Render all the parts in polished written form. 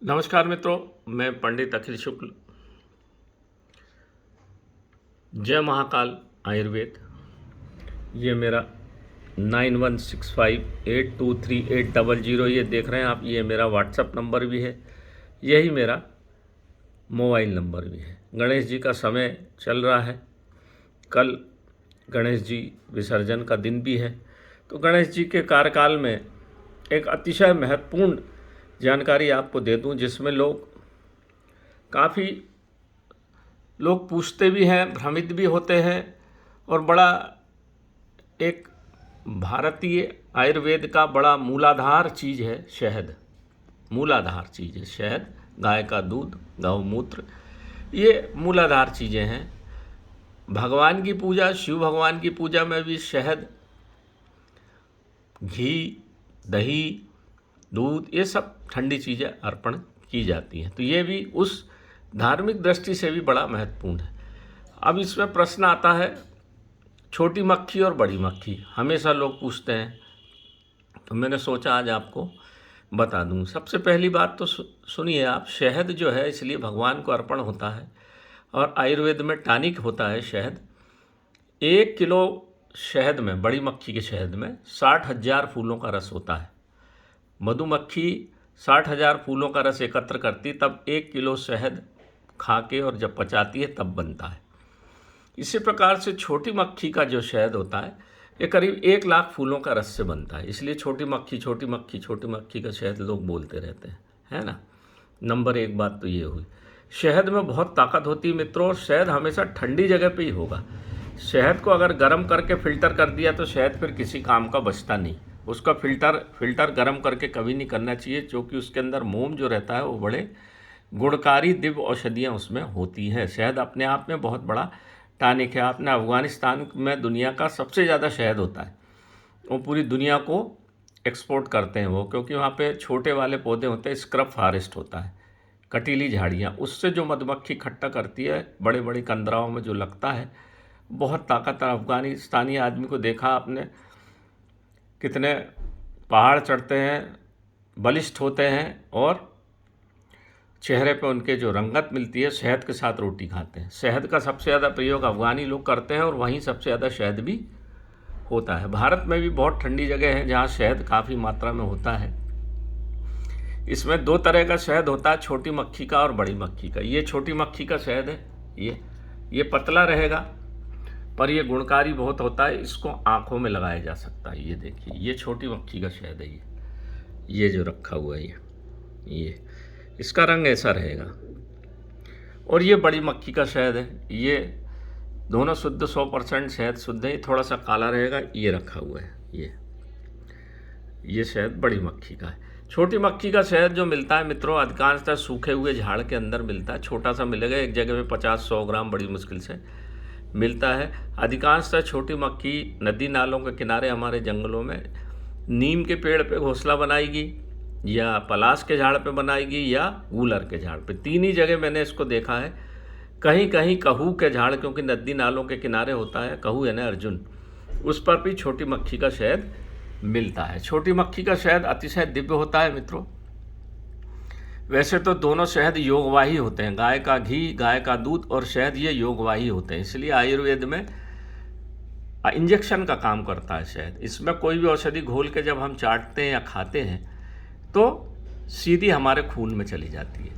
नमस्कार मित्रों, मैं पंडित अखिल शुक्ल। जय महाकाल आयुर्वेद। ये मेरा 9165823800 ये देख रहे हैं आप, ये मेरा व्हाट्सएप नंबर भी है, यही मेरा मोबाइल नंबर भी है। गणेश जी का समय चल रहा है, कल गणेश जी विसर्जन का दिन भी है। तो गणेश जी के कार्यकाल में एक अतिशय महत्वपूर्ण जानकारी आपको दे दूं, जिसमें काफ़ी लोग पूछते भी हैं, भ्रमित भी होते हैं, और बड़ा एक भारतीय आयुर्वेद का बड़ा मूलाधार चीज़ है शहद। मूलाधार चीज़ है शहद, गाय का दूध, गौमूत्र, ये मूलाधार चीज़ें हैं। भगवान की पूजा, शिव भगवान की पूजा में भी शहद, घी, दही, दूध, ये सब ठंडी चीज़ें अर्पण की जाती हैं। तो ये भी उस धार्मिक दृष्टि से भी बड़ा महत्वपूर्ण है। अब इसमें प्रश्न आता है, छोटी मक्खी और बड़ी मक्खी हमेशा लोग पूछते हैं, तो मैंने सोचा आज आपको बता दूं। सबसे पहली बात तो सुनिए आप, शहद जो है इसलिए भगवान को अर्पण होता है, और आयुर्वेद में टॉनिक होता है शहद। 1 किलो शहद में, बड़ी मक्खी के शहद में 60,000 फूलों का रस होता है। मधुमक्खी 60,000 फूलों का रस एकत्र करती, तब 1 किलो शहद खा के और जब पचाती है तब बनता है। इसी प्रकार से छोटी मक्खी का जो शहद होता है, ये करीब 1 लाख फूलों का रस से बनता है। इसलिए छोटी मक्खी छोटी मक्खी छोटी मक्खी का शहद लोग बोलते रहते हैं, है ना। नंबर 1 बात तो ये हुई। शहद में बहुत ताकत होती है मित्रों, और शहद हमेशा ठंडी जगह पे ही होगा। शहद को अगर गर्म करके फ़िल्टर कर दिया तो शहद फिर किसी काम का बचता नहीं। उसका फ़िल्टर गर्म करके कभी नहीं करना चाहिए, क्योंकि उसके अंदर मोम जो रहता है वो बड़े गुणकारी दिव्य औषधियाँ उसमें होती हैं। शहद अपने आप में बहुत बड़ा टॉनिक है। आपने अफ़गानिस्तान में दुनिया का सबसे ज़्यादा शहद होता है, वो पूरी दुनिया को एक्सपोर्ट करते हैं वो, क्योंकि वहाँ पे छोटे वाले पौधे होते हैं, स्क्रब फॉरेस्ट होता है, कटीली झाड़ियाँ, उससे जो मधुमक्खी इकट्ठा करती है बड़े बड़े कंदराओं में जो लगता है, बहुत ताकत। अफ़गानिस्तानी आदमी को देखा आपने, कितने पहाड़ चढ़ते हैं, बलिष्ठ होते हैं, और चेहरे पे उनके जो रंगत मिलती है, शहद के साथ रोटी खाते हैं। शहद का सबसे ज़्यादा प्रयोग अफ़गानी लोग करते हैं, और वहीं सबसे ज़्यादा शहद भी होता है। भारत में भी बहुत ठंडी जगह है जहाँ शहद काफ़ी मात्रा में होता है। इसमें 2 तरह का शहद होता है, छोटी मक्खी का और बड़ी मक्खी का। ये छोटी मक्खी का शहद है, ये पतला रहेगा, पर ये गुणकारी बहुत होता है। इसको आँखों में लगाया जा सकता है। ये देखिए, ये छोटी मक्खी का शहद है। ये जो रखा हुआ है, ये इसका रंग ऐसा रहेगा। और ये बड़ी मक्खी का शहद है। ये दोनों शुद्ध 100% शहद शुद्ध है। ये थोड़ा सा काला रहेगा। ये रखा हुआ है, ये शहद बड़ी मक्खी का है। छोटी मक्खी का शहद जो मिलता है मित्रों, अधिकांशतः सूखे हुए झाड़ के अंदर मिलता है। छोटा सा मिलेगा, एक जगह में 50-100 ग्राम बड़ी मुश्किल से मिलता है। अधिकांशतः छोटी मक्खी नदी नालों के किनारे, हमारे जंगलों में नीम के पेड़ पे घोंसला बनाएगी, या पलाश के झाड़ पे बनाएगी, या गूलर के झाड़ पे। 3 ही जगह मैंने इसको देखा है। कहीं कहीं कहू के झाड़, क्योंकि नदी नालों के किनारे होता है, कहू है ना अर्जुन, उस पर भी छोटी मक्खी का शहद मिलता है। छोटी मक्खी का शहद अतिशय दिव्य होता है मित्रों। वैसे तो दोनों शहद योगवाही होते हैं, गाय का घी, गाय का दूध और शहद, ये योगवाही होते हैं। इसलिए आयुर्वेद में इंजेक्शन का काम करता है शहद। इसमें कोई भी औषधि घोल के जब हम चाटते हैं या खाते हैं तो सीधी हमारे खून में चली जाती है।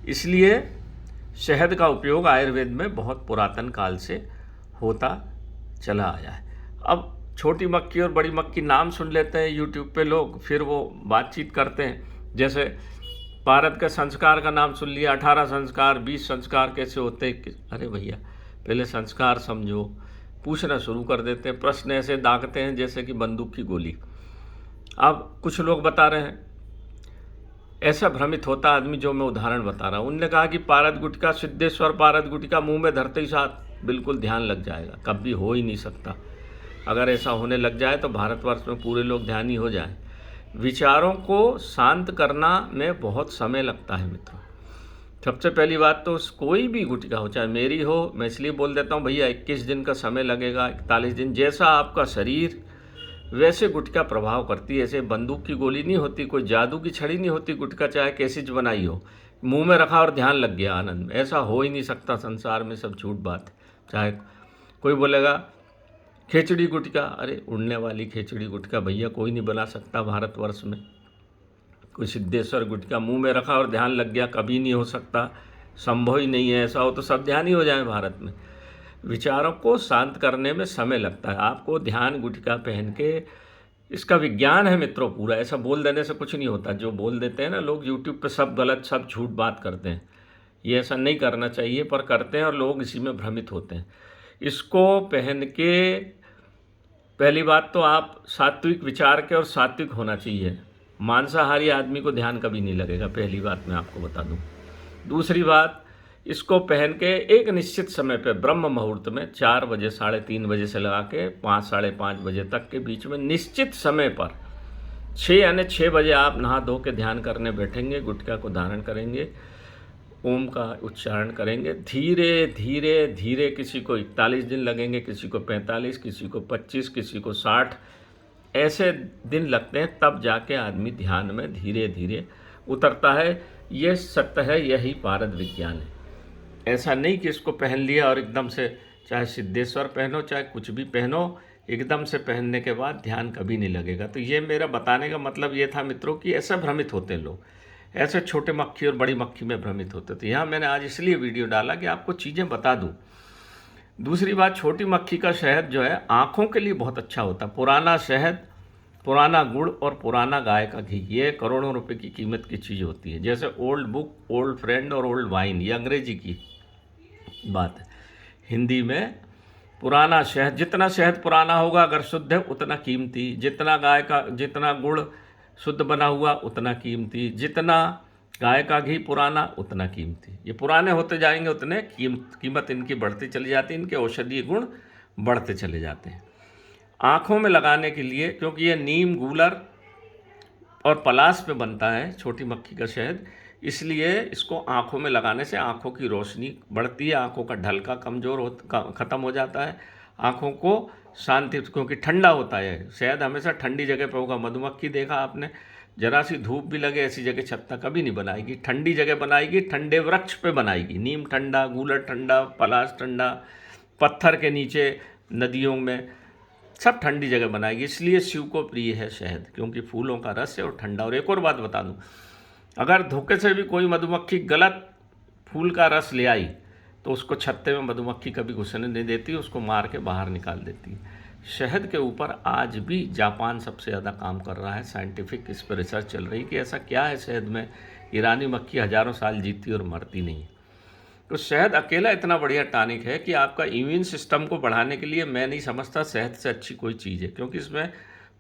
इसलिए शहद का उपयोग आयुर्वेद में बहुत पुरातन काल से होता चला आया है। अब छोटी मक्खी और बड़ी मक्खी नाम सुन लेते हैं यूट्यूब पे लोग, फिर वो बातचीत करते हैं। जैसे पारद के संस्कार का नाम सुन लिया, 18 संस्कार, 20 संस्कार कैसे होते हैं। अरे भैया, पहले संस्कार समझो। पूछना शुरू कर देते हैं, प्रश्न ऐसे दागते हैं जैसे कि बंदूक की गोली। अब कुछ लोग बता रहे हैं, ऐसा भ्रमित होता आदमी, जो मैं उदाहरण बता रहा हूँ। उनने कहा कि पारद गुटका, सिद्धेश्वर पारद गुटका मुंह में धरते ही साथ बिल्कुल ध्यान लग जाएगा। कभी हो ही नहीं सकता। अगर ऐसा होने लग जाए तो भारतवर्ष में पूरे लोग ध्यानी हो जाएं। विचारों को शांत करना में बहुत समय लगता है मित्रों। सबसे पहली बात तो कोई भी गुटका हो, चाहे मेरी हो, मैं इसलिए बोल देता हूँ भैया 21 दिन का समय लगेगा, 41 दिन, जैसा आपका शरीर वैसे गुटखा प्रभाव करती है। ऐसे बंदूक की गोली नहीं होती, कोई जादू की छड़ी नहीं होती, गुटखा चाहे कैसी ज बनाई हो, मुंह में रखा और ध्यान लग गया आनंद में। ऐसा हो ही नहीं सकता संसार में, सब झूठ बात है। चाहे कोई बोलेगा खिचड़ी गुटखा, अरे उड़ने वाली खिचड़ी गुटखा भैया कोई नहीं बना सकता भारतवर्ष में। कोई सिद्धेश्वर गुटखा मुंह में रखा और ध्यान लग गया, कभी नहीं हो सकता, संभव ही नहीं है। ऐसा हो तो सब ध्यान ही हो जाए भारत में। विचारों को शांत करने में समय लगता है। आपको ध्यान गुटखा पहन के, इसका विज्ञान है मित्रों पूरा। ऐसा बोल देने से कुछ नहीं होता। जो बोल देते हैं ना लोग यूट्यूब पे, सब गलत, सब झूठ बात करते हैं। ये ऐसा नहीं करना चाहिए पर करते हैं और लोग इसी में भ्रमित होते हैं। इसको पहन के पहली बात तो आप सात्विक विचार के और सात्विक होना चाहिए। मांसाहारी आदमी को ध्यान कभी नहीं लगेगा, पहली बात मैं आपको बता दूं। दूसरी बात, इसको पहन के एक निश्चित समय पे ब्रह्म मुहूर्त में 4 बजे, 3:30 बजे से लगा के 5, 5:30 बजे तक के बीच में निश्चित समय पर 6 यानी 6 बजे आप नहा धो के ध्यान करने बैठेंगे, गुटखा को धारण करेंगे, ओम का उच्चारण करेंगे, धीरे धीरे धीरे। किसी को 41 दिन लगेंगे, किसी को 45, किसी को 25, किसी को 60, ऐसे दिन लगते हैं, तब जाके आदमी ध्यान में धीरे धीरे उतरता है। ये सत्य है, यही पारद विज्ञान है। ऐसा नहीं कि इसको पहन लिया और एकदम से, चाहे सिद्धेश्वर पहनो चाहे कुछ भी पहनो, एकदम से पहनने के बाद ध्यान कभी नहीं लगेगा। तो ये मेरा बताने का मतलब ये था मित्रों कि ऐसे भ्रमित होते हैं लोग, ऐसे छोटे मक्खी और बड़ी मक्खी में भ्रमित होते। तो यहाँ मैंने आज इसलिए वीडियो डाला कि आपको चीज़ें बता दूँ। दूसरी बात, छोटी मक्खी का शहद जो है आँखों के लिए बहुत अच्छा होता है। पुराना शहद, पुराना गुड़ और पुराना गाय का घी, ये करोड़ों रुपए की कीमत की चीज़ होती है। जैसे ओल्ड बुक, ओल्ड फ्रेंड और ओल्ड वाइन, ये अंग्रेजी की बात है। हिंदी में पुराना शहद, जितना शहद पुराना होगा अगर शुद्ध है उतना कीमती, जितना गाय का, जितना गुड़ शुद्ध बना हुआ उतना कीमती, जितना गाय का घी पुराना उतना कीमती। ये पुराने होते जाएंगे उतने कीमत इनकी बढ़ती चली जाती है, इनके औषधीय गुण बढ़ते चले जाते हैं। आँखों में लगाने के लिए, क्योंकि ये नीम, गूलर और पलाश पे बनता है छोटी मक्खी का शहद, इसलिए इसको आँखों में लगाने से आँखों की रोशनी बढ़ती है, आँखों का ढलका ख़त्म हो जाता है, आँखों को शांति, क्योंकि ठंडा होता है शहद, हमेशा ठंडी जगह पे होगा। मधुमक्खी देखा आपने, जरा सी धूप भी लगे ऐसी जगह छत्ता कभी नहीं बनाएगी, ठंडी जगह बनाएगी, ठंडे वृक्ष पे बनाएगी। नीम ठंडा, गूलर ठंडा, पलाश ठंडा, पत्थर के नीचे, नदियों में, सब ठंडी जगह बनाएगी। इसलिए शिव को प्रिय है शहद, क्योंकि फूलों का रस है और ठंडा। और एक और बात बता दूं, अगर धोखे से भी कोई मधुमक्खी गलत फूल का रस ले आई तो उसको छत्ते में मधुमक्खी कभी घुसने नहीं देती, उसको मार के बाहर निकाल देती है। शहद के ऊपर आज भी जापान सबसे ज़्यादा काम कर रहा है, साइंटिफिक इस पर रिसर्च चल रही कि ऐसा क्या है शहद में, ईरानी मक्खी हज़ारों साल जीती और मरती नहीं। तो शहद अकेला इतना बढ़िया टॉनिक है कि आपका इम्यून सिस्टम को बढ़ाने के लिए मैं नहीं समझता शहद से अच्छी कोई चीज़ है, क्योंकि इसमें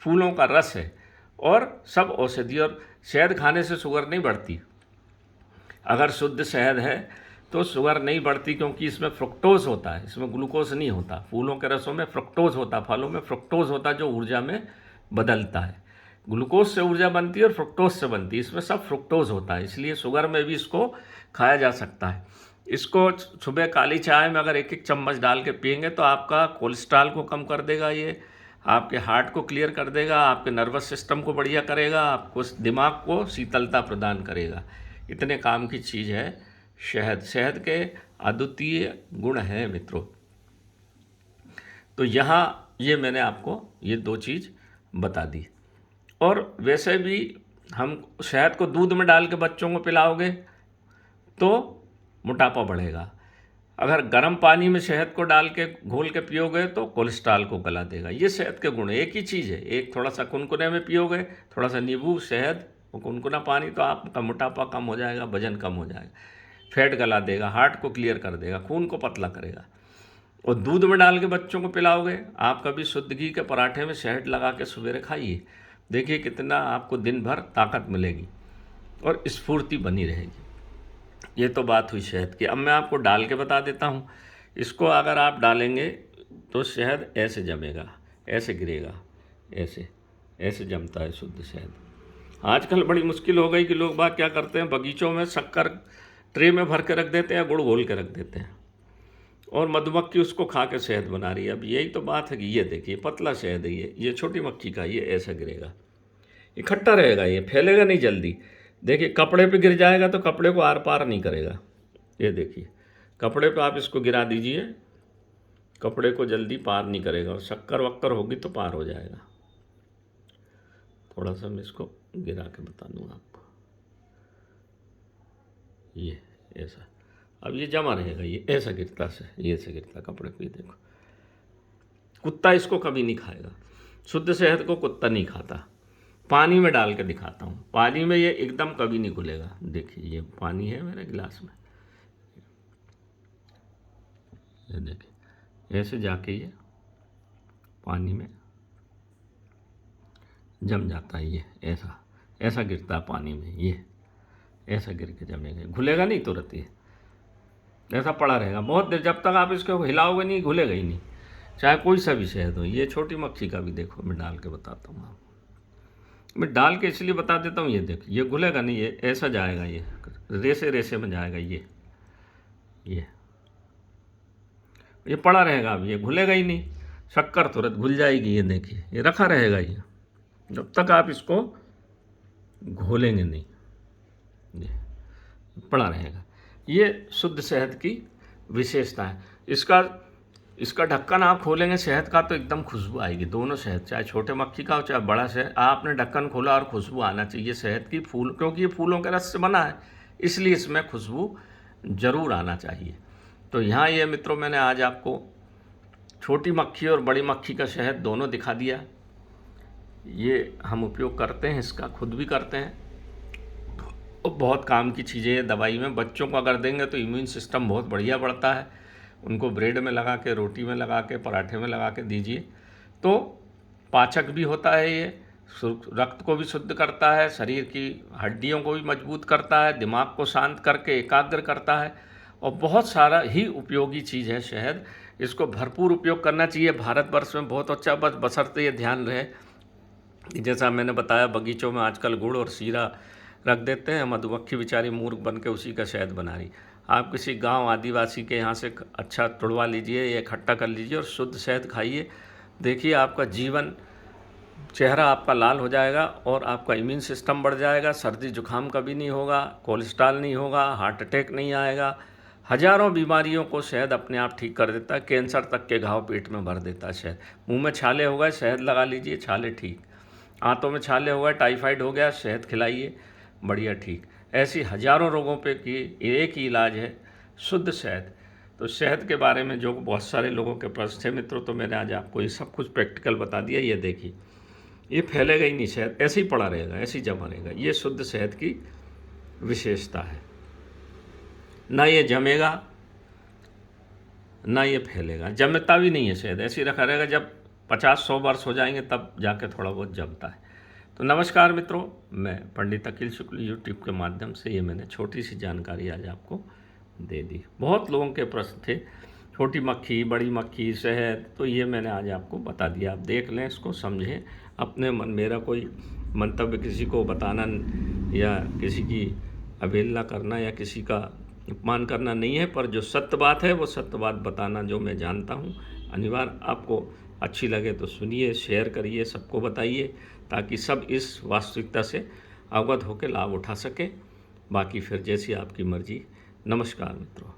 फूलों का रस है और सब औषधि। और शहद खाने से शुगर नहीं बढ़ती, अगर शुद्ध शहद है तो शुगर नहीं बढ़ती, क्योंकि इसमें फ्रुक्टोज होता है, इसमें ग्लूकोज नहीं होता। फूलों के रसों में फ्रुक्टोज होता, फलों में फ्रुक्टोज होता जो ऊर्जा में बदलता है। ग्लूकोज से ऊर्जा बनती है और फ्रुक्टोज से बनती है, इसमें सब फ्रुक्टोज होता है, इसलिए शुगर में भी इसको खाया जा सकता है। इसको सुबह काली चाय में अगर 1-1 चम्मच डाल के पिएंगे तो आपका कोलेस्ट्रॉल को कम कर देगा, ये आपके हार्ट को क्लियर कर देगा, आपके नर्वस सिस्टम को बढ़िया करेगा, आपको दिमाग को शीतलता प्रदान करेगा। इतने काम की चीज़ है शहद। शहद के अद्वितीय गुण हैं मित्रों। तो यहाँ ये मैंने आपको ये 2 चीज़ बता दी। और वैसे भी हम शहद को दूध में डाल के बच्चों को पिलाओगे तो मोटापा बढ़ेगा, अगर गर्म पानी में शहद को डाल के घोल के पियोगे तो कोलेस्ट्रॉल को गला देगा। ये शहद के गुण, एक ही चीज़ है। एक थोड़ा सा कुनकुने में पियोगे, थोड़ा सा नींबू, शहद और कुनकुना पानी, तो आपका मोटापा कम हो जाएगा, वजन कम हो जाएगा, फैट गला देगा, हार्ट को क्लियर कर देगा, खून को पतला करेगा। और दूध में डाल के बच्चों को पिलाओगे, आप कभी शुद्ध घी के पराठे में शहद लगा के सवेरे खाइए, देखिए कितना आपको दिन भर ताकत मिलेगी और स्फूर्ति बनी रहेगी। ये तो बात हुई शहद की। अब मैं आपको डाल के बता देता हूँ। इसको अगर आप डालेंगे तो शहद ऐसे जमेगा, ऐसे गिरेगा, ऐसे ऐसे जमता है शुद्ध शहद। आजकल बड़ी मुश्किल हो गई कि लोग बाग क्या करते हैं, बगीचों में शक्कर ट्रे में भर के रख देते हैं, गुड़ घोल के रख देते हैं। और मधुमक्खी उसको खा के शहद बना रही है। अब यही तो बात है कि ये देखिए पतला शहद है, ये छोटी मक्खी का, ये ऐसा गिरेगा, इकट्ठा रहेगा, ये फैलेगा नहीं जल्दी। देखिए कपड़े पे गिर जाएगा तो कपड़े को आर पार नहीं करेगा। ये देखिए कपड़े पे आप इसको गिरा दीजिए, कपड़े को जल्दी पार नहीं करेगा, और शक्कर वक्कर होगी तो पार हो जाएगा। थोड़ा सा मैं इसको गिरा के बता दूंगा आपको, ये ऐसा। अब ये जमा रहेगा, ये ऐसा गिरता से, ये ऐसे गिरता कपड़े पे। देखो कुत्ता इसको कभी नहीं खाएगा, शुद्ध शहद को कुत्ता नहीं खाता। पानी में डाल के दिखाता हूँ, पानी में ये एकदम कभी नहीं घुलेगा। देखिए ये पानी है मेरे गिलास में, ये देखिए ऐसे जाके ये पानी में जम जाता है, ये ऐसा ऐसा गिरता है पानी में, ये ऐसा गिर के जमेगा, घुलेगा नहीं तुरंत, ये ऐसा पड़ा रहेगा बहुत देर, जब तक आप इसको हिलाओगे नहीं घुलेगा ही नहीं, चाहे कोई सा भी शहद हो। ये छोटी मक्खी का भी देखो मैं डाल के बताता हूँ आपको, मैं डाल के इसलिए बता देता हूँ। ये देखो ये घुलेगा नहीं, ये ऐसा जाएगा, ये रेसे रेसे में जाएगा, ये पड़ा रहेगा। अब ये घुलेगा ही नहीं, शक्कर तुरंत घुल जाएगी। ये देखिए ये रखा रहेगा, ये जब तक आप इसको घोलेंगे नहीं, ये पड़ा रहेगा। ये शुद्ध शहद की विशेषता है। इसका ढक्कन आप खोलेंगे शहद का तो एकदम खुशबू आएगी, दोनों शहद, चाहे छोटे मक्खी का हो चाहे बड़ा शहद। आपने ढक्कन खोला और खुशबू आना चाहिए शहद की, फूल, क्योंकि ये फूलों के रस से बना है, इसलिए इसमें खुशबू ज़रूर आना चाहिए। तो यहाँ ये मित्रों मैंने आज आपको छोटी मक्खी और बड़ी मक्खी का शहद दोनों दिखा दिया। ये हम उपयोग करते हैं, इसका खुद भी करते हैं, और बहुत काम की चीज़ें हैं दवाई में। बच्चों को अगर देंगे तो इम्यून सिस्टम बहुत बढ़िया बढ़ता है। उनको ब्रेड में लगा के, रोटी में लगा के, पराठे में लगा के दीजिए तो पाचक भी होता है, ये रक्त को भी शुद्ध करता है, शरीर की हड्डियों को भी मजबूत करता है, दिमाग को शांत करके एकाग्र करता है, और बहुत सारा ही उपयोगी चीज़ है शहद। इसको भरपूर उपयोग करना चाहिए। भारतवर्ष में बहुत अच्छा, बस बशर्ते ये ध्यान रहे, जैसा मैंने बताया बगीचों में आजकल गुड़ और शीरा रख देते हैं, मधुमक्खी बेचारी मूर्ख बन के उसी का शहद बना रही। आप किसी गांव आदिवासी के यहाँ से अच्छा तुड़वा लीजिए या इकट्ठा कर लीजिए और शुद्ध शहद खाइए, देखिए आपका जीवन, चेहरा आपका लाल हो जाएगा और आपका इम्यून सिस्टम बढ़ जाएगा, सर्दी जुकाम कभी नहीं होगा, कोलेस्ट्रॉल नहीं होगा, हार्ट अटैक नहीं आएगा। हजारों बीमारियों को शहद अपने आप ठीक कर देता है, कैंसर तक के घाव पेट में भर देता है शहद। मुंह में छाले हो गए शहद लगा लीजिए, छाले ठीक। आंतों में छाले हो गए, टाइफाइड हो गया, शहद खिलाइए, बढ़िया ठीक। ऐसी हजारों रोगों पे की एक ही इलाज है, शुद्ध शहद। तो शहद के बारे में जो बहुत सारे लोगों के प्रश्न थे मित्रों, तो मैंने आज आपको ये सब कुछ प्रैक्टिकल बता दिया। ये देखिए ये फैलेगा ही नहीं, शहद ऐसे ही पड़ा रहेगा, ऐसे ही जमा रहेगा। ये शुद्ध शहद की विशेषता है, ना ये जमेगा ना ये फैलेगा, जमता भी नहीं है शहद, ऐसे ही रखा रहेगा। जब 50-100 वर्ष हो जाएंगे तब जाके थोड़ा बहुत जमता है। तो नमस्कार मित्रों, मैं पंडित अखिल शुक्ल यूट्यूब के माध्यम से ये मैंने छोटी सी जानकारी आज आपको दे दी। बहुत लोगों के प्रश्न थे, छोटी मक्खी, बड़ी मक्खी, शहद, तो ये मैंने आज आपको बता दिया। आप देख लें, इसको समझें अपने मन। मेरा कोई मंतव्य किसी को बताना या किसी की अवहेलना करना या किसी का अपमान करना नहीं है, पर जो सत्य बात है वो सत्य बात बताना जो मैं जानता हूँ अनिवार्य। आपको अच्छी लगे तो सुनिए, शेयर करिए, सबको बताइए, ताकि सब इस वास्तविकता से अवगत होकर लाभ उठा सके। बाकी फिर जैसी आपकी मर्जी। नमस्कार मित्रों।